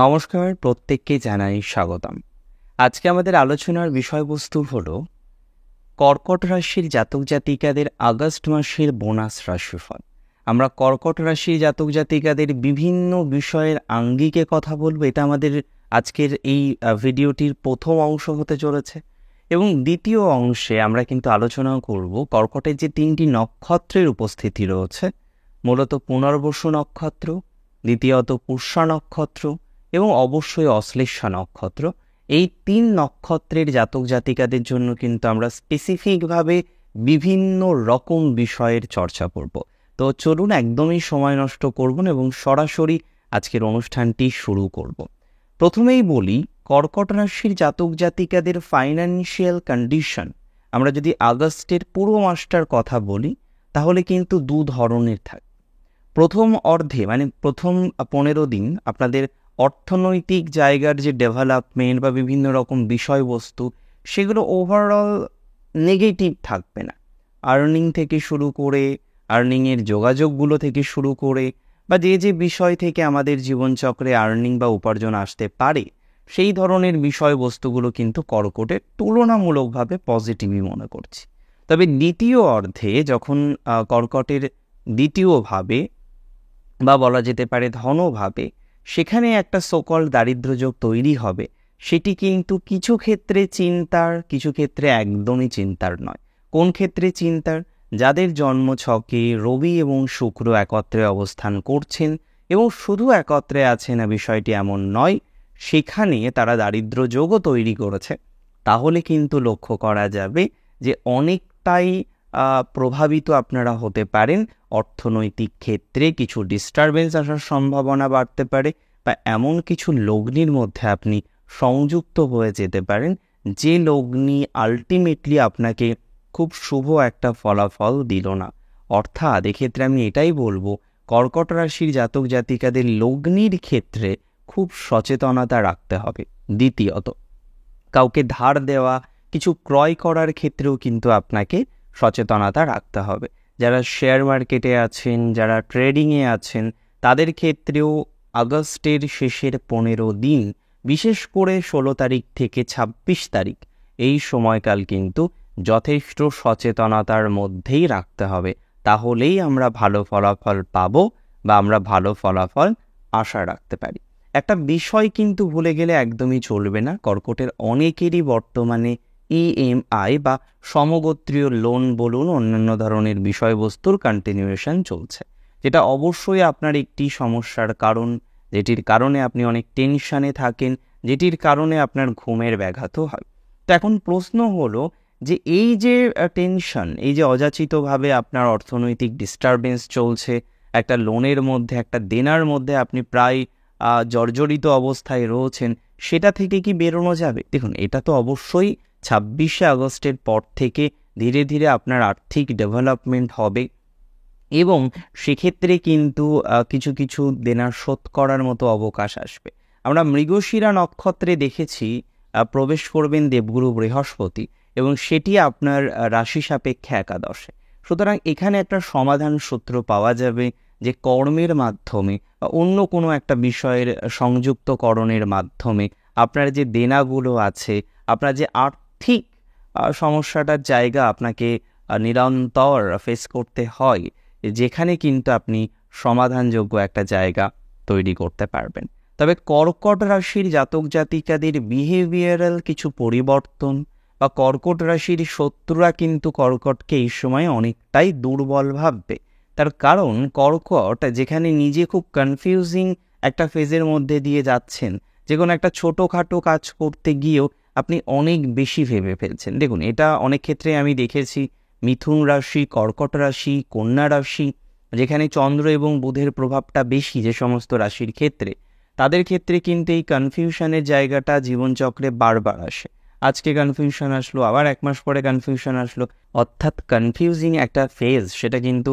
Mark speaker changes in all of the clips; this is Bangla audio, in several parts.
Speaker 1: নমস্কার, প্রত্যেককে জানাই স্বাগতম। আজকে আমাদের আলোচনার বিষয়বস্তু হলো কর্কট রাশির জাতক জাতিকাদের আগস্ট মাসের বোনাস রাশিফল। আমরা কর্কট রাশির জাতক জাতিকাদের বিভিন্ন বিষয়ের আঙ্গিকে কথা বলবো। এটা আমাদের আজকের এই ভিডিওটির প্রথম অংশ হতে চলেছে এবং দ্বিতীয় অংশে আমরা কিন্তু আলোচনা করব কর্কটের যে তিনটি নক্ষত্রের উপস্থিতি রয়েছে, মূলত পুনর্বসু নক্ষত্র, দ্বিতীয়ত পুষ্যা নক্ষত্র এবং অবশ্যই অশ্লেষা নক্ষত্র। এই তিন নক্ষত্রের জাতক জাতিকাদের জন্য কিন্তু আমরা স্পেসিফিকভাবে বিভিন্ন রকম বিষয়ের চর্চা করব। তো চলুন, একদমই সময় নষ্ট করব না এবং সরাসরি আজকের অনুষ্ঠানটি শুরু করব। প্রথমেই বলি, কর্কট রাশির জাতক জাতিকাদের ফাইন্যান্সিয়াল কন্ডিশন আমরা যদি আগস্টের পুরো মাসটার কথা বলি তাহলে কিন্তু দু ধরনের থাকে। প্রথম অর্ধে মানে প্রথম 15 দিন আপনাদের অর্থনৈতিক জায়গার যে ডেভেলপমেন্ট বা বিভিন্ন রকম বিষয়বস্তু সেগুলো ওভারঅল নেগেটিভ থাকবে না। আর্নিং থেকে শুরু করে, আর্নিংয়ের যোগাযোগগুলো থেকে শুরু করে বা যে যে বিষয় থেকে আমাদের জীবনচক্রে আর্নিং বা উপার্জন আসতে পারে সেই ধরনের বিষয়বস্তুগুলো কিন্তু কর্কটের তুলনামূলকভাবে পজিটিভই মনে করছি। তবে দ্বিতীয় অর্ধে যখন কর্কটের দ্বিতীয়ভাবে বা বলা যেতে পারে ধনভাবে সেখানে একটা সকল দারিদ্র্যযোগ তৈরি হবে, সেটি কিন্তু কিছু ক্ষেত্রে চিন্তার, কিছু ক্ষেত্রে একদমই চিন্তার নয়। কোন ক্ষেত্রে চিন্তার? যাদের জন্মছকে রবি এবং শুক্র একত্রে অবস্থান করছেন এবং শুধু একত্রে আছে না বিষয়টি এমন নয়, সেখানে তারা দারিদ্র্যযোগও তৈরি করেছে, তাহলে কিন্তু লক্ষ্য করা যাবে যে অনেকটাই প্রভাবিত আপনারা হতে পারেন। অর্থনৈতিক ক্ষেত্রে কিছু ডিস্টারবেন্স আসার সম্ভাবনা বাড়তে পারে বা এমন কিছু লগ্নির মধ্যে আপনি সংযুক্ত হয়ে যেতে পারেন যে লগ্নি আলটিমেটলি আপনাকে খুব শুভ একটা ফলাফল দিল না। অর্থাৎ এক্ষেত্রে আমি এটাই বলবো, কর্কট রাশির জাতক জাতিকাদের লগ্নির ক্ষেত্রে খুব সচেতনতা রাখতে হবে। দ্বিতীয়ত, কাউকে ধার দেওয়া, কিছু ক্রয় করার ক্ষেত্রেও কিন্তু আপনাকে সচেতনতা রাখতে হবে। যারা শেয়ার মার্কেটে আছেন, যারা ট্রেডিংয়ে আছেন, তাদের ক্ষেত্রেও আগস্টের শেষের 15 দিন, বিশেষ করে 16 তারিখ থেকে 26 তারিখ, এই সময়কাল কিন্তু যথেষ্ট সচেতনতার মধ্যেই রাখতে হবে। তাহলেই আমরা ভালো ফলাফল পাবো বা আমরা ভালো ফলাফল আশা রাখতে পারি। একটা বিষয় কিন্তু ভুলে গেলে একদমই চলবে না, কর্কটের অনেকেরই বর্তমানে ইএমআই বা সমগোত্রীয় লোন বলুন, অন্যান্য ধরনের বিষয়বস্তুর কন্টিনিউয়েশন চলছে, যেটা অবশ্যই আপনার একটি সমস্যার কারণ, যেটির কারণে আপনি অনেক টেনশানে থাকেন, যেটির কারণে আপনার ঘুমের ব্যাঘাতও হয়। তো এখন প্রশ্ন হলো যে এই যে টেনশন, এই যে অযাচিতভাবে আপনার অর্থনৈতিক ডিস্টারবেন্স চলছে, একটা লোনের মধ্যে, একটা দেনার মধ্যে আপনি প্রায় জর্জরিত অবস্থায় রয়েছেন, সেটা থেকে কি বেরোনো যাবে? দেখুন, এটা তো অবশ্যই 26শে আগস্টের পর থেকে ধীরে ধীরে আপনার আর্থিক ডেভেলপমেন্ট হবে এবং সেক্ষেত্রে কিন্তু কিছু কিছু দেনা শোধ করার মতো অবকাশ আসবে। আমরা মৃগশিরা নক্ষত্রে দেখেছি প্রবেশ করবেন দেবগুরু বৃহস্পতি এবং সেটি আপনার রাশি সাপেক্ষে একাদশে। সুতরাং এখানে একটা সমাধান সূত্র পাওয়া যাবে যে কর্মের মাধ্যমে বা অন্য কোনো একটা বিষয়ের সংযুক্তকরণের মাধ্যমে আপনার যে দেনাগুলো আছে, আপনার যে আর্থিক সমস্যাটার জায়গা আপনাকে নিরন্তর ফেস করতে হয়, যেখানে কিন্তু আপনি সমাধানযোগ্য একটা জায়গা তৈরি করতে পারবেন। তবে কর্কট রাশির জাতক জাতিকাদের বিহেভিয়ারাল কিছু পরিবর্তন বা কর্কট রাশির শত্রুরা কিন্তু কর্কটকে এই সময় অনেকটাই দুর্বল ভাববে। তার কারণ কর্কট যেখানে নিজে খুব কনফিউজিং একটা ফেজের মধ্যে দিয়ে যাচ্ছেন, যে কোনো একটা ছোটোখাটো কাজ করতে গিয়েও আপনি অনেক বেশি ভেবে ফেলছেন। দেখুন, এটা অনেক ক্ষেত্রে আমি দেখেছি মিথুন রাশি, কর্কট রাশি, কন্যা রাশি, যেখানে চন্দ্র এবং বুধের প্রভাবটা বেশি যে সমস্ত রাশির ক্ষেত্রে, তাদের ক্ষেত্রে কিন্তু এই কনফিউশনের জায়গাটা জীবনচক্রে বারবার আসে। আজকে কনফিউশন আসলো, আবার 1 মাস পরে কনফিউশন আসলো, অর্থাৎ কনফিউজিং একটা ফেজ সেটা কিন্তু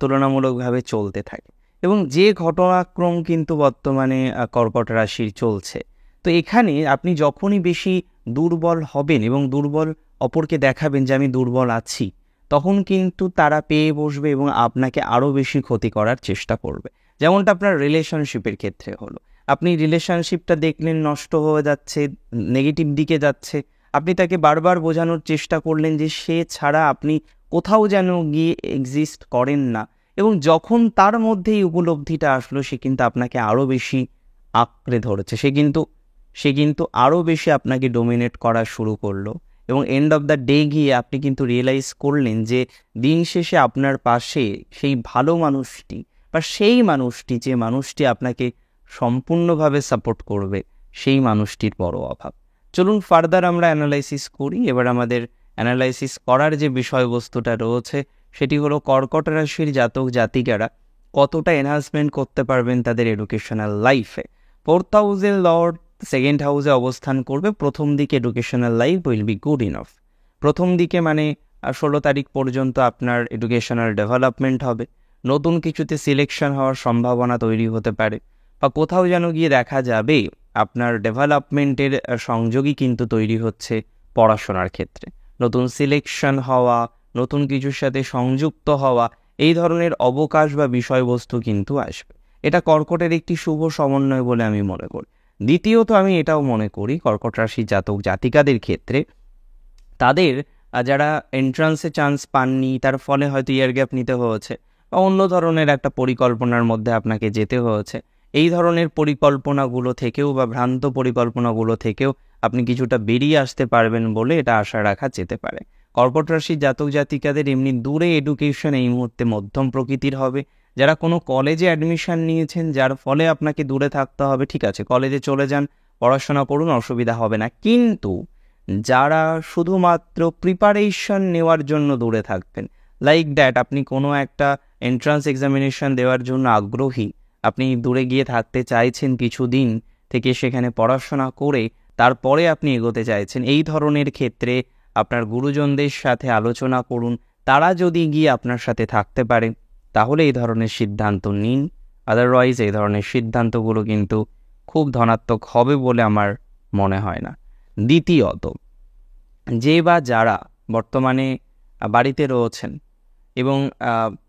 Speaker 1: তুলনামূলকভাবে চলতে থাকে এবং যে ঘটনাক্রম কিন্তু বর্তমানে কর্কট রাশির চলছে। তো এখানে আপনি যখনই বেশি দুর্বল হবেন এবং দুর্বল অপরকে দেখাবেন যে আমি দুর্বল আছি, তখন কিন্তু তারা পেয়ে বসবে এবং আপনাকে আরও বেশি ক্ষতি করার চেষ্টা করবে। যেমনটা আপনার রিলেশনশিপের ক্ষেত্রে হলো, আপনি রিলেশনশিপটা দেখলেন নষ্ট হয়ে যাচ্ছে, নেগেটিভ দিকে যাচ্ছে, আপনি তাকে বারবার বোঝানোর চেষ্টা করলেন যে সে ছাড়া আপনি কোথাও যেন গিয়ে এক্সিস্ট করেন না, এবং যখন তার মধ্যে এই উপলব্ধিটা আসলো সে কিন্তু আপনাকে আরও বেশি আঁকড়ে ধরেছে, সে কিন্তু আরও বেশি আপনাকে ডোমিনেট করা শুরু করলো, এবং এন্ড অফ দ্য ডে গিয়ে আপনি কিন্তু রিয়েলাইজ করলেন যে দিন শেষে আপনার পাশে সেই ভালো মানুষটি বা সেই মানুষটি, যে মানুষটি আপনাকে সম্পূর্ণভাবে সাপোর্ট করবে, সেই মানুষটির বড় অভাব। চলুন ফার্দার আমরা অ্যানালাইসিস করি। এবার আমাদের অ্যানালাইসিস করার যে বিষয়বস্তুটা রয়েছে সেটি হলো কর্কট রাশির জাতক জাতিকারা কতটা এনহান্সমেন্ট করতে পারবেন তাদের এডুকেশনাল লাইফে। 4th হাউসের লর্ড 2nd হাউসে অবস্থান করবে। প্রথম দিকে educational life will be good enough. প্রথম দিকে মানে 16 তারিখ পর্যন্ত আপনার এডুকেশনাল ডেভেলপমেন্ট হবে, নতুন কিছুতে সিলেকশন হওয়ার সম্ভাবনা তৈরি হতে পারে, বা কোথাও যেন গিয়ে দেখা যাবে আপনার ডেভেলপমেন্টের সংযোগই কিন্তু তৈরি হচ্ছে পড়াশোনার ক্ষেত্রে। নতুন সিলেকশন হওয়া, নতুন কিছুর সাথে সংযুক্ত হওয়া, এই ধরনের অবকাশ বা বিষয়বস্তু কিন্তু আসবে। এটা কর্কটের একটি শুভ সমন্বয় বলে আমি মনে করি। দ্বিতীয়ত আমি এটাও মনে করি কর্কট রাশি জাতক জাতিকাদের ক্ষেত্রে তাদের যারা এন্ট্রান্সে চান্স পাননি, তার ফলে হয়তো ইয়ার গ্যাপ নিতে হয়েছে বা অন্য ধরনের একটা পরিকল্পনার মধ্যে আপনাকে যেতে হয়েছে, এই ধরনের পরিকল্পনাগুলো থেকেও বা ভ্রান্ত পরিকল্পনাগুলো থেকেও আপনি কিছুটা বেরিয়ে আসতে পারবেন বলে এটা আশা রাখা যেতে পারে। কর্কট রাশির জাতক জাতিকাদের এমনি দূরে এডুকেশন এই মুহূর্তে মধ্যম প্রকৃতির হবে। যারা কোনো কলেজে অ্যাডমিশন নিয়েছেন যার ফলে আপনাকে দূরে থাকতে হবে, ঠিক আছে, কলেজে চলে যান, পড়াশোনা করুন, অসুবিধা হবে না। কিন্তু যারা শুধুমাত্র প্রিপারেশন নেওয়ার জন্য দূরে থাকবেন, লাইক দ্যাট আপনি কোনো একটা এন্ট্রান্স এক্সামিনেশন দেওয়ার জন্য আগ্রহী, আপনি দূরে গিয়ে থাকতে চাইছেন কিছুদিন থেকে, সেখানে পড়াশোনা করে তারপরে আপনি এগোতে চাইছেন, এই ধরনের ক্ষেত্রে আপনার গুরুজনদের সাথে আলোচনা করুন। তারা যদি গিয়ে আপনার সাথে থাকতে পারে তাহলে এই ধরনের সিদ্ধান্ত নিন, আদারওয়াইজ এই ধরনের সিদ্ধান্তগুলো কিন্তু খুব ধনাত্মক হবে বলে আমার মনে হয় না। দ্বিতীয়ত, যে বা যারা বর্তমানে বাড়িতে রয়েছেন এবং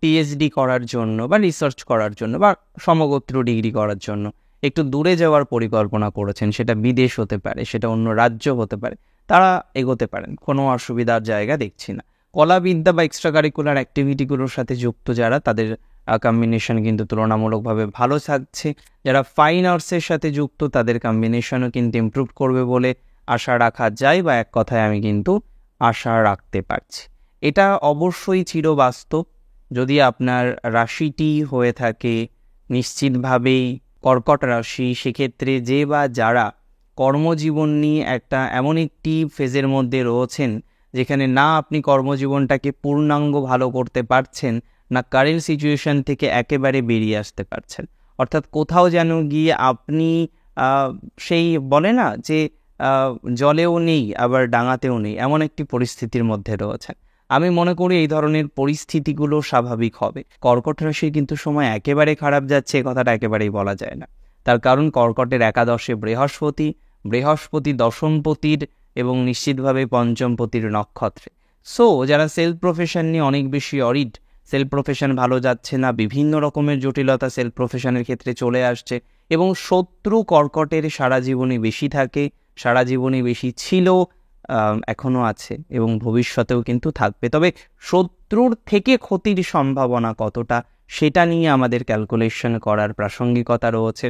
Speaker 1: পিএইচডি করার জন্য বা রিসার্চ করার জন্য বা সমগোত্র ডিগ্রি করার জন্য একটু দূরে যাওয়ার পরিকল্পনা করেছেন, সেটা বিদেশ হতে পারে, সেটা অন্য রাজ্য হতে পারে, তারা এগোতে পারেন, কোনো অসুবিধার জায়গা দেখছি না। কলাবিদ্যা বা এক্সট্রা কারিকুলার অ্যাক্টিভিটিগুলোর সাথে যুক্ত যারা, তাদের কম্বিনেশন কিন্তু তুলনামূলকভাবে ভালো থাকছে। যারা ফাইন আর্টসের সাথে যুক্ত তাদের কম্বিনেশনও কিন্তু ইমপ্রুভ করবে বলে আশা রাখা যায়, বা এক কথায় আমি কিন্তু আশা রাখতে পারছি। এটা অবশ্যই চিরবাস্তব। যদি আপনার রাশিটি হয়ে থাকে নিশ্চিতভাবেই কর্কট রাশি, সেক্ষেত্রে যে বা যারা কর্মজীবন নিয়ে একটা এমন একটি ফেজের মধ্যে রয়েছেন যেখানে না আপনি কর্মজীবনটাকে পূর্ণাঙ্গ ভালো করতে পারছেন, না কারেন্ট সিচুয়েশন থেকে একেবারে বেরিয়ে আসতে পারছেন, অর্থাৎ কোথাও যেন গিয়ে আপনি সেই বলে না যে জলেও নেই আবার ডাঙাতেও নেই, এমন একটি পরিস্থিতির মধ্যে রয়েছেন। আমি মনে করি এই ধরনের পরিস্থিতিগুলো স্বাভাবিক হবে। কর্কট রাশির কিন্তু সময় একেবারে খারাপ যাচ্ছে এ কথাটা একেবারেই বলা যায় না। তার কারণ কর্কটের একাদশে বৃহস্পতি দশমপতির এবং নিশ্চিতভাবে পঞ্চমপতির নক্ষত্রে। সো যারা সেলফ প্রফেশন নিয়ে অনেক বেশি অরিড, সেলফ প্রফেশন ভালো যাচ্ছে না, বিভিন্ন রকমের জটিলতা সেলফ প্রফেশনের ক্ষেত্রে চলে আসছে, এবং শত্রু কর্কটের সারা জীবনে বেশি থাকে, সারা জীবনে বেশি ছিল, এখনও আছে এবং ভবিষ্যতেও কিন্তু থাকবে। তবে শত্রুর থেকে ক্ষতির সম্ভাবনা কতটা সেটা নিয়ে আমাদের ক্যালকুলেশন করার প্রাসঙ্গিকতা রয়েছে,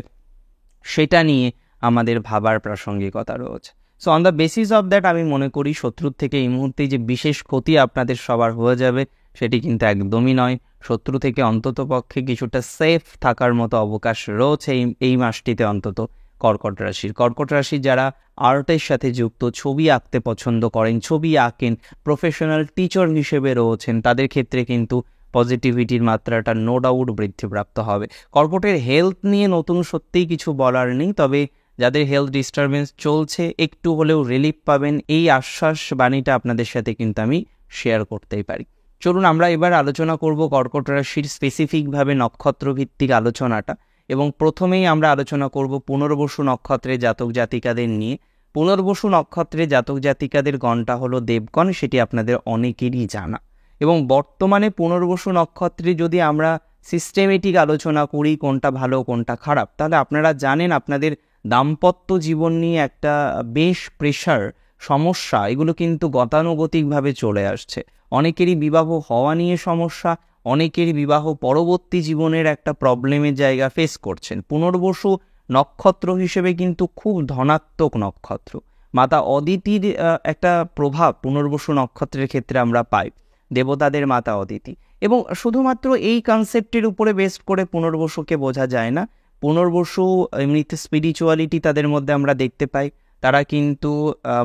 Speaker 1: সেটা নিয়ে আমাদের ভাবার প্রাসঙ্গিকতা রয়েছে। So on the basis of that আমি মনে করি শত্রুর থেকে এই মুহূর্তে যে বিশেষ ক্ষতি আপনাদের সবার হয়ে যাবে সেটি কিন্তু একদমই নয়। শত্রু থেকে অন্তত পক্ষে কিছুটা সেফ থাকার মতো অবকাশ রয়েছে এই মাসটিতে অন্তত কর্কট রাশির যারা আর্টের সাথে যুক্ত, ছবি আঁকতে পছন্দ করেন, ছবি আঁকেন, প্রফেশনাল টিচার হিসেবে রয়েছেন, তাদের ক্ষেত্রে কিন্তু পজিটিভিটির মাত্রাটা নো ডাউট বৃদ্ধিপ্রাপ্ত হবে। কর্কটের হেলথ নিয়ে নতুন সত্যিই কিছু বলার নেই, তবে যাদের হেলথ ডিস্টারবেন্স চলছে একটু হলেও রিলিফ পাবেন, এই আশ্বাস বাণীটা আপনাদের সাথে কিন্তু আমি শেয়ার করতেই পারি। চলুন আমরা এবার আলোচনা করব কর্কট রাশির স্পেসিফিকভাবে নক্ষত্রভিত্তিক আলোচনাটা, এবং প্রথমেই আমরা আলোচনা করব পুনর্বসু নক্ষত্রে জাতক জাতিকাদের নিয়ে। পুনর্বসু নক্ষত্রে জাতক জাতিকাদের গণটা হলো দেবগণ, সেটি আপনাদের অনেকেরই জানা, এবং বর্তমানে পুনর্বসু নক্ষত্রে যদি আমরা সিস্টেমেটিক আলোচনা করি কোনটা ভালো কোনটা খারাপ, তাহলে আপনারা জানেন আপনাদের দাম্পত্য জীবন নিয়ে একটা বেশ প্রেশার, সমস্যা, এগুলো কিন্তু গতানুগতিকভাবে চলে আসছে। অনেকেরই বিবাহ হওয়া নিয়ে সমস্যা, অনেকেরই বিবাহ পরবর্তী জীবনের একটা প্রবলেমের জায়গা ফেস করছেন। পুনর্বসু নক্ষত্র হিসেবে কিন্তু খুব ধনাত্মক নক্ষত্র। মাতা অদিতির একটা প্রভাব পুনর্বসু নক্ষত্রের ক্ষেত্রে আমরা পাই, দেবতাদের মাতা অদিতি। এবং শুধুমাত্র এই কনসেপ্টের উপরে বেস করে পুনর্বসুকে বোঝা যায় না। পুনর্বসু এমনিতে স্পিরিচুয়ালিটি তাদের মধ্যে আমরা দেখতে পাই, তারা কিন্তু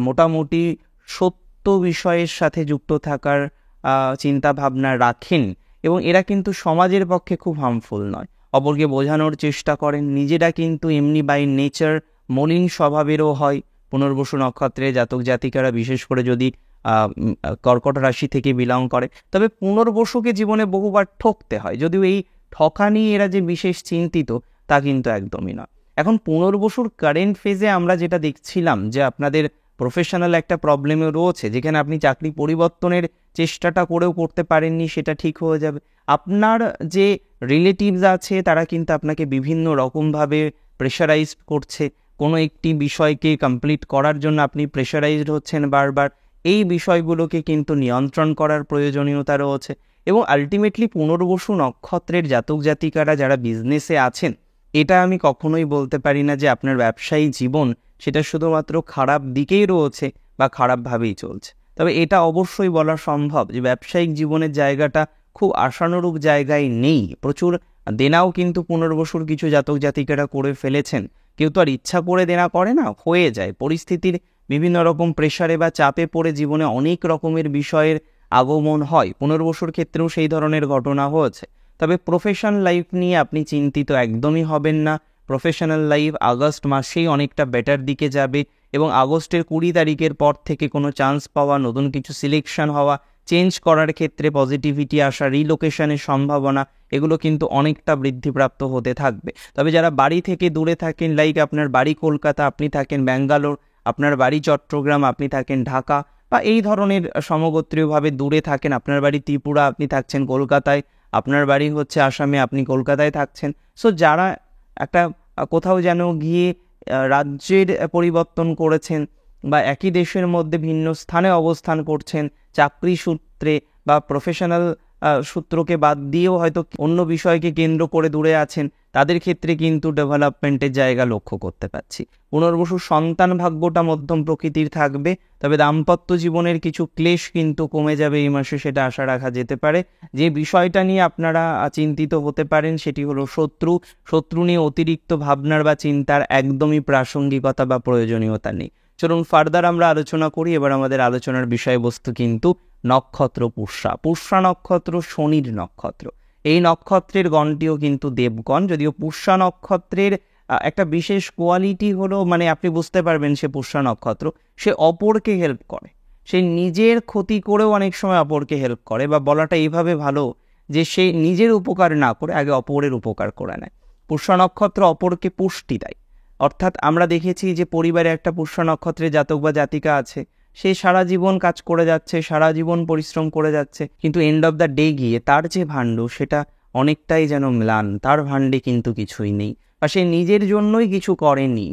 Speaker 1: মোটামুটি সত্য বিষয়ের সাথে যুক্ত থাকার চিন্তা ভাবনা রাখেন, এবং এরা কিন্তু সমাজের পক্ষে খুব হার্মফুল নয়, অপরকে বোঝানোর চেষ্টা করেন। নিজেরা কিন্তু এমনি বাই নেচার মলিন স্বভাবেরও হয়। পুনর্বসু নক্ষত্রে জাতক জাতিকারা, বিশেষ করে যদি কর্কট রাশি থেকে বিলং করে, তবে পুনর্বসুকে জীবনে বহুবার ঠকতে হয়। যদিও এই ঠকানি এরা যে বিশেষ চিন্তিত তা কিন্তু একদমই নয়। এখন পুনর্বসুর কারেন্ট ফেজে আমরা যেটা দেখছিলাম যে আপনাদের প্রফেশনাল একটা প্রবলেমে রয়েছে, যেখানে আপনি চাকরি পরিবর্তনের চেষ্টাটা করেও করতে পারেননি, সেটা ঠিক হয়ে যাবে। আপনার যে রিলেটিভস আছে তারা কিন্তু আপনাকে বিভিন্ন রকমভাবে প্রেশারাইজড করছে, কোনো একটি বিষয়কে কমপ্লিট করার জন্য আপনি প্রেশারাইজড হচ্ছেন বারবার। এই বিষয়গুলোকে কিন্তু নিয়ন্ত্রণ করার প্রয়োজনীয়তা রয়েছে। এবং আলটিমেটলি পুনর্বসু নক্ষত্রের জাতক জাতিকারা যারা বিজনেসে আছেন, এটা আমি কখনোই বলতে পারি না যে আপনার ব্যবসায়ী জীবন সেটা শুধুমাত্র খারাপ দিকেই রয়েছে বা খারাপভাবেই চলছে। তবে এটা অবশ্যই বলা সম্ভব যে ব্যবসায়িক জীবনের জায়গাটা খুব আশানুরূপ জায়গায় নেই। প্রচুর দেনাও কিন্তু পুনর্বসুর কিছু জাতক জাতিকারা করে ফেলেছেন। কেউ তো আর ইচ্ছা করে দেনা করে না, হয়ে যায়। পরিস্থিতির বিভিন্ন রকম প্রেশারে বা চাপে পড়ে জীবনে অনেক রকমের বিষয়ের আগমন হয়। পুনর্বসুর ক্ষেত্রেও সেই ধরনের ঘটনা হয়েছে। তবে প্রফেশনাল লাইফ নিয়ে আপনি চিন্তিত একদমই হবেন না। প্রফেশনাল লাইফ আগস্ট মাসেই অনেকটা বেটার দিকে যাবে, এবং আগস্টের 20 তারিখের পর থেকে কোনো চান্স পাওয়া, নতুন কিছু সিলেকশন হওয়া, চেঞ্জ করার ক্ষেত্রে পজিটিভিটি আসা, রিলোকেশনের সম্ভাবনা, এগুলো কিন্তু অনেকটা বৃদ্ধিপ্রাপ্ত হতে থাকবে। তবে যারা বাড়ি থেকে দূরে থাকেন, লাইক আপনার বাড়ি কলকাতা, আপনি থাকেন ব্যাঙ্গালোর, আপনার বাড়ি চট্টগ্রাম, আপনি থাকেন ঢাকা, বা এই ধরনের সমগোত্রীয়ভাবে দূরে থাকেন, আপনার বাড়ি ত্রিপুরা, আপনি থাকছেন কলকাতায়, আপনার বাড়ি হচ্ছে আসামে, আপনি কলকাতায় থাকছেন। সো যারা একটা কোথাও যেন গিয়ে রাজ্যের পরিবর্তন করেছেন বা একই দেশের মধ্যে ভিন্ন স্থানে অবস্থান করছেন, চাকরি সূত্রে বা প্রফেশনাল সূত্রকে বাদ দিয়েও হয়তো অন্য বিষয়কে কেন্দ্র করে দূরে আছেন, তাদের ক্ষেত্রে কিন্তু ডেভেলপমেন্টের জায়গা লক্ষ্য করতে পারছি। পুনর্বসু সন্তান ভাগ্যটা মধ্যম প্রকৃতির থাকবে, তবে দাম্পত্য জীবনের কিছু ক্লেশ কিন্তু কমে যাবে এই মাসে, সেটা আশা রাখা যেতে পারে। যে বিষয়টা নিয়ে আপনারা চিন্তিত হতে পারেন সেটি হলো শত্রু নিয়ে অতিরিক্ত ভাবনার বা চিন্তার একদমই প্রাসঙ্গিকতা বা প্রয়োজনীয়তা নেই। চলুন ফার্দার আমরা আলোচনা করি। এবার আমাদের আলোচনার বিষয়বস্তু কিন্তু নক্ষত্র পুষ্যা নক্ষত্র শনির নক্ষত্র। এই নক্ষত্রের গণটিও কিন্তু দেবগণ। যদিও পুষ্যা নক্ষত্রের একটা বিশেষ কোয়ালিটি হলো, মানে আপনি বুঝতে পারবেন সে পুষ্যা নক্ষত্র, সে অপরকে হেল্প করে, সে নিজের ক্ষতি করেও অনেক সময় অপরকে হেল্প করে, বা বলাটা এইভাবে ভালো যে সে নিজের উপকার না করে আগে অপরের উপকার করে নেয়। পুষ্যা নক্ষত্র অপরকে পুষ্টি দেয়। অর্থাৎ আমরা দেখেছি যে পরিবারে একটা পুষ্যা নক্ষত্রের জাতক বা জাতিকা আছে, সে সারা জীবন কাজ করে যাচ্ছে, সারা জীবন পরিশ্রম করে যাচ্ছে, কিন্তু এন্ড অফ দ্য ডে গিয়ে তার যে ভাণ্ড সেটা অনেকটাই যেন ম্লান, তার ভাণ্ডে কিন্তু কিছুই নেই, বা সে নিজের জন্যই কিছু করেনি।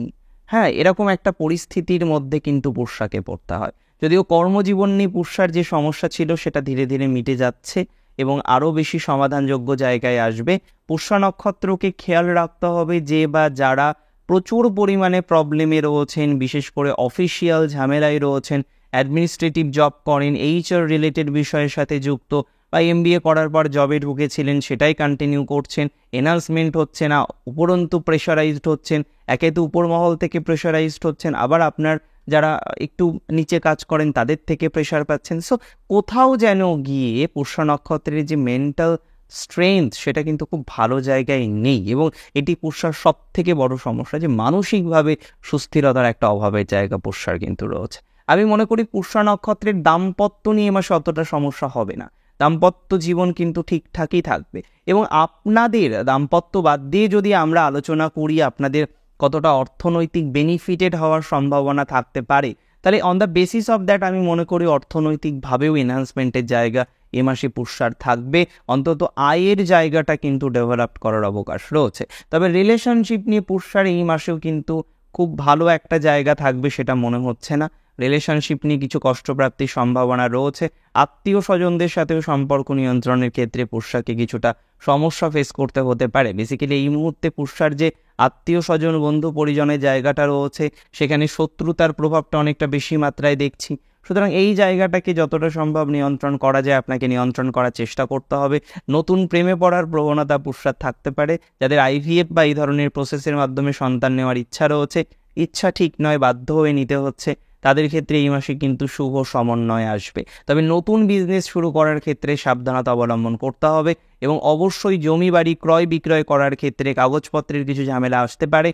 Speaker 1: হ্যাঁ, এরকম একটা পরিস্থিতির মধ্যে কিন্তু পুষ্যাকে পড়তে হয়। যদিও কর্মজীবন নিয়ে পুষ্যার যে সমস্যা ছিল সেটা ধীরে ধীরে মিটে যাচ্ছে এবং আরও বেশি সমাধানযোগ্য জায়গায় আসবে। পুষ্যা নক্ষত্রকে খেয়াল রাখতে হবে যে বা যারা প্রচুর পরিমাণে প্রবলেমে রয়েছেন, বিশেষ করে অফিসিয়াল ঝামেলায় রয়েছেন, অ্যাডমিনিস্ট্রেটিভ জব করেন, এইচআর রিলেটেড বিষয়ের সাথে যুক্ত, বা এমবিএ করার পর জবে ঢুকেছিলেন সেটাই কন্টিনিউ করছেন, এনহান্সমেন্ট হচ্ছে না, উপরন্তু প্রেশারাইজড হচ্ছেন, একে তো উপর মহল থেকে প্রেশারাইজড হচ্ছেন, আবার আপনার যারা একটু নিচে কাজ করেন তাদের থেকে প্রেশার পাচ্ছেন। সো কোথাও যেন গিয়ে পুষ্যা নক্ষত্রের যে মেন্টাল স্ট্রেংথ সেটা কিন্তু খুব ভালো জায়গায় নেই, এবং এটি পুষ্যার সব থেকে বড় সমস্যা যে মানসিকভাবে সুস্থিরতার একটা অভাবের জায়গা পুষ্যার কিন্তু রয়েছে। আমি মনে করি পুষ্যা নক্ষত্রের দাম্পত্য নিয়ে মাসে অতটা সমস্যা হবে না, দাম্পত্য জীবন কিন্তু ঠিকঠাকই থাকবে। এবং আপনাদের দাম্পত্য বাদ দিয়ে যদি আমরা আলোচনা করি আপনাদের কতটা অর্থনৈতিক বেনিফিটেড হওয়ার সম্ভাবনা থাকতে পারে, তাহলে on the basis of that আমি মনে করি অর্থনৈতিকভাবেও এনহান্সমেন্টের জায়গা এ মাসে পুষ্যার থাকবে, অন্তত আয়ের জায়গাটা কিন্তু ডেভেলপ করার অবকাশ রয়েছে। তবে রিলেশনশিপ নিয়ে পুষ্যার এই মাসেও কিন্তু খুব ভালো একটা জায়গা থাকবে সেটা মনে হচ্ছে না। রিলেশনশিপ নিয়ে কিছু কষ্টপ্রাপ্তির সম্ভাবনা রয়েছে। আত্মীয় স্বজনদের সাথেও সম্পর্ক নিয়ন্ত্রণের ক্ষেত্রে পুষ্যাকে কিছুটা সমস্যা ফেস করতে হতে পারে। বেসিক্যালি এই মুহূর্তে পুষ্যার যে আত্মীয় স্বজন বন্ধু পরিজনের জায়গাটা রয়েছে সেখানে শত্রুতার প্রভাবটা অনেকটা বেশি মাত্রায় দেখছি। সুতরাং এই জায়গাটাকে যতটা সম্ভব নিয়ন্ত্রণ করা যায় আপনাকে নিয়ন্ত্রণ করার চেষ্টা করতে হবে। নতুন প্রেমে পড়ার প্রবণতা পুষ্যার থাকতে পারে। যাদের IVF বা এই ধরনের প্রসেসের মাধ্যমে সন্তান নেওয়ার ইচ্ছা রয়েছে, ইচ্ছা ঠিক নয় বাধ্য হয়ে নিতে হচ্ছে, তাদের ক্ষেত্রে এই মাসে কিন্তু শুভ সমন্বয় আসবে। তবে নতুন বিজনেস শুরু করার ক্ষেত্রে সাবধানতা অবলম্বন করতে হবে এবং অবশ্যই জমি বাড়ি ক্রয় বিক্রয় করার ক্ষেত্রে কাগজপত্রের কিছু ঝামেলা আসতে পারে।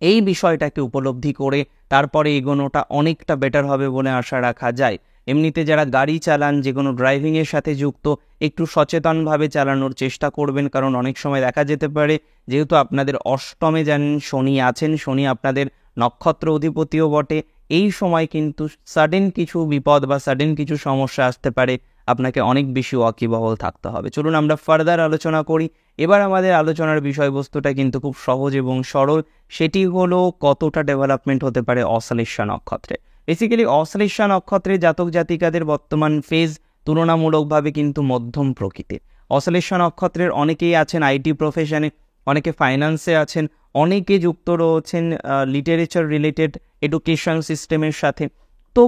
Speaker 1: এই বিষয়টাকে উপলব্ধি করে তারপরে এগোনোটা অনেকটা বেটার হবে বলে আশা রাখা যায়। এমনিতে যারা গাড়ি চালান, যে কোনো ড্রাইভিংয়ের সাথে যুক্ত, একটু সচেতনভাবে চালানোর চেষ্টা করবেন, কারণ অনেক সময় দেখা যেতে পারে যেহেতু আপনাদের অষ্টমে জানেন শনি আছেন, শনি আপনাদের নক্ষত্র অধিপতিও বটে, এই সময় কিন্তু সাডেন কিছু বিপদ বা সাডেন কিছু সমস্যা আসতে পারে, আপনাকে অনেক বেশি ওয়াকিবহল থাকতে হবে। চলুন আমরা ফার্দার আলোচনা করি। এবার আমাদের আলোচনার বিষয়বস্তুটা কিন্তু খুব সহজ এবং সরল, সেটি হলো কতটা ডেভেলপমেন্ট হতে পারে অশ্লেষা নক্ষত্রে। বেসিক্যালি অশ্লেষা নক্ষত্রের জাতক জাতিকাদের বর্তমান ফেজ তুলনামূলকভাবে কিন্তু মধ্যম প্রকৃতির। অশ্লেষা নক্ষত্রের অনেকেই আছেন IT প্রফেশনে, অনেকে ফাইন্যান্সে আছেন, অনেকে যুক্ত রয়েছেন লিটারেচার রিলেটেড এডুকেশন সিস্টেমের সাথে। তো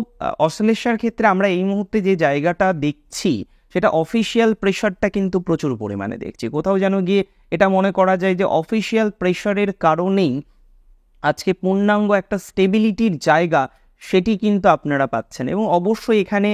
Speaker 1: অশ্লেষার ক্ষেত্রে আমরা এই মুহূর্তে যে জায়গাটা দেখছি সেটা অফিসিয়াল প্রেশারটা কিন্তু প্রচুর পরিমাণে দেখছি। কোথাও যেন গিয়ে এটা মনে করা যায় যে অফিসিয়াল প্রেশারের কারণেই আজকে পূর্ণাঙ্গ একটা স্টেবিলিটির জায়গা সেটি কিন্তু আপনারা পাচ্ছেন। এবং অবশ্যই এখানে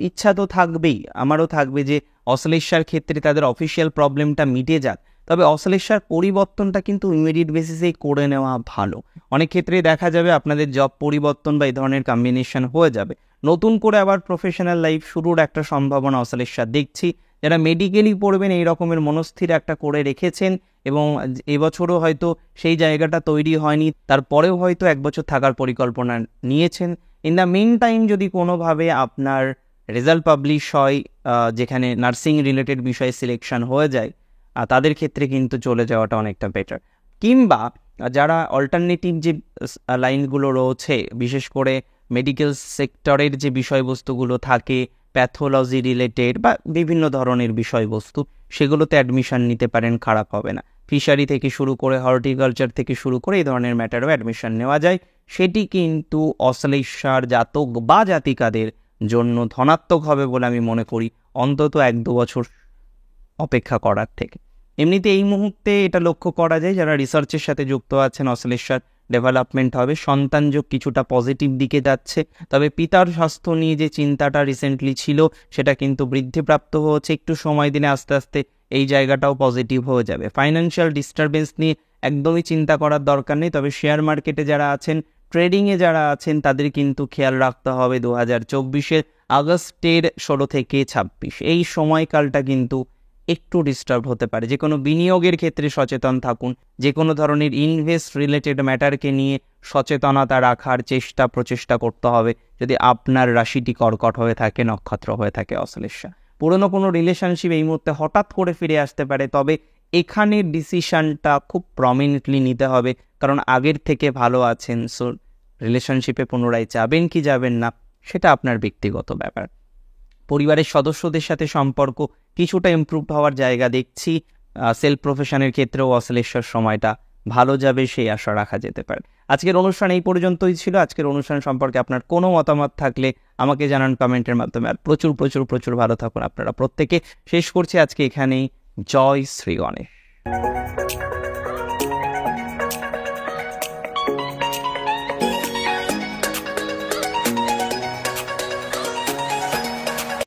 Speaker 1: ইচ্ছা তো থাকবেই, আমারও থাকবে যে অশ্লেষার ক্ষেত্রে তাদের অফিসিয়াল প্রবলেমটা মিটে যাক। তবে অশ্লেষার পরিবর্তনটা কিন্তু ইমিডিয়েট বেসিসেই করে নেওয়া ভালো। অনেক ক্ষেত্রে দেখা যাবে আপনাদের জব পরিবর্তন বা এই ধরনের কম্বিনেশন হয়ে যাবে, নতুন করে আবার প্রফেশনাল লাইফ শুরুর একটা সম্ভাবনা অশ্লেষা দেখছি। যারা মেডিকেলি পড়বেন এই রকমের মনস্থির একটা করে রেখেছেন এবং এবছরও হয়তো সেই জায়গাটা তৈরি হয়নি, তারপরেও হয়তো 1 বছর থাকার পরিকল্পনা নিয়েছেন। ইন দ্য মেন টাইম যদি কোনোভাবে আপনার রেজাল্ট পাবলিশ হয়, যেখানে নার্সিং রিলেটেড বিষয়ে সিলেকশন হয়ে যায়, তাদের ক্ষেত্রে কিন্তু চলে যাওয়াটা অনেকটা বেটার। কিংবা যারা অল্টারনেটিভ যে লাইনগুলো রয়েছে, বিশেষ করে মেডিকেল সেক্টরের যে বিষয়বস্তুগুলো থাকে, প্যাথোলজি রিলেটেড বা বিভিন্ন ধরনের বিষয়বস্তু, সেগুলোতে অ্যাডমিশন নিতে পারেন, খারাপ হবে না। ফিশারি থেকে শুরু করে হর্টিকালচার থেকে শুরু করে এই ধরনের ম্যাটারও অ্যাডমিশন নেওয়া যায়। সেটি কিন্তু অশ্লেষার জাতক বা জাতিকাদের জন্য ধনাত্মক হবে বলে আমি মনে করি, অন্তত 1-2 বছর অপেক্ষা করার থেকে। এমনিতে এই মুহূর্তে এটা লক্ষ্য করা যায় যারা রিসার্চের সাথে যুক্ত আছেন, অশ্লেষার ডেভেলপমেন্ট হবে, সন্তানযোগ কিছুটা পজিটিভ দিকে যাচ্ছে। তবে পিতার স্বাস্থ্য নিয়ে যে চিন্তাটা রিসেন্টলি ছিল সেটা কিন্তু বৃদ্ধিপ্রাপ্ত হচ্ছে, একটু সময় দিনে আস্তে আস্তে এই জায়গাটাও পজিটিভ হয়ে যাবে। ফাইন্যান্সিয়াল ডিস্টারবেন্স নিয়ে একদমই চিন্তা করার দরকার নেই। তবে শেয়ার মার্কেটে যারা আছেন, ট্রেডিংয়ে যারা আছেন, তাদের কিন্তু খেয়াল রাখতে হবে 2024 আগস্টের 16 থেকে 26 এই সময়কালটা কিন্তু একটু ডিস্টার্ব হতে পারে। যে কোনো বিনিয়োগের ক্ষেত্রে সচেতন থাকুন, যে কোনো ধরনের ইনভেস্ট রিলেটেড ম্যাটারকে নিয়ে সচেতনতা রাখার প্রচেষ্টা করতে হবে যদি আপনার রাশিটি কর্কট হয়ে থাকে, নক্ষত্র হয়ে থাকে অশ্লেষা। পুরনো কোনো রিলেশনশিপ এই মুহূর্তে হঠাৎ করে ফিরে আসতে পারে, তবে এখানে ডিসিশনটা খুব প্রমিনেন্টলি নিতে হবে, কারণ আগের থেকে ভালো আছেন। সো রিলেশনশিপে পুনরায় যাবেন কি যাবেন না সেটা আপনার ব্যক্তিগত ব্যাপার। পরিবারের সদস্যদের সাথে সম্পর্ক কিছুটা ইমপ্রুভ হওয়ার জায়গা দেখছি। সেলফ প্রফেশনের ক্ষেত্রেও অশ্লেষার সময়টা ভালো যাবে সেই আশা রাখা যেতে পারে। আজকের অনুষ্ঠান এই পর্যন্তই ছিল। আজকের অনুষ্ঠান সম্পর্কে আপনার কোনো মতামত থাকলে আমাকে জানান কমেন্টের মাধ্যমে। আর প্রচুর প্রচুর প্রচুর ভালো থাকুন আপনারা প্রত্যেকে। শেষ করছি আজকে এখানেই। জয় শ্রী গণেশ।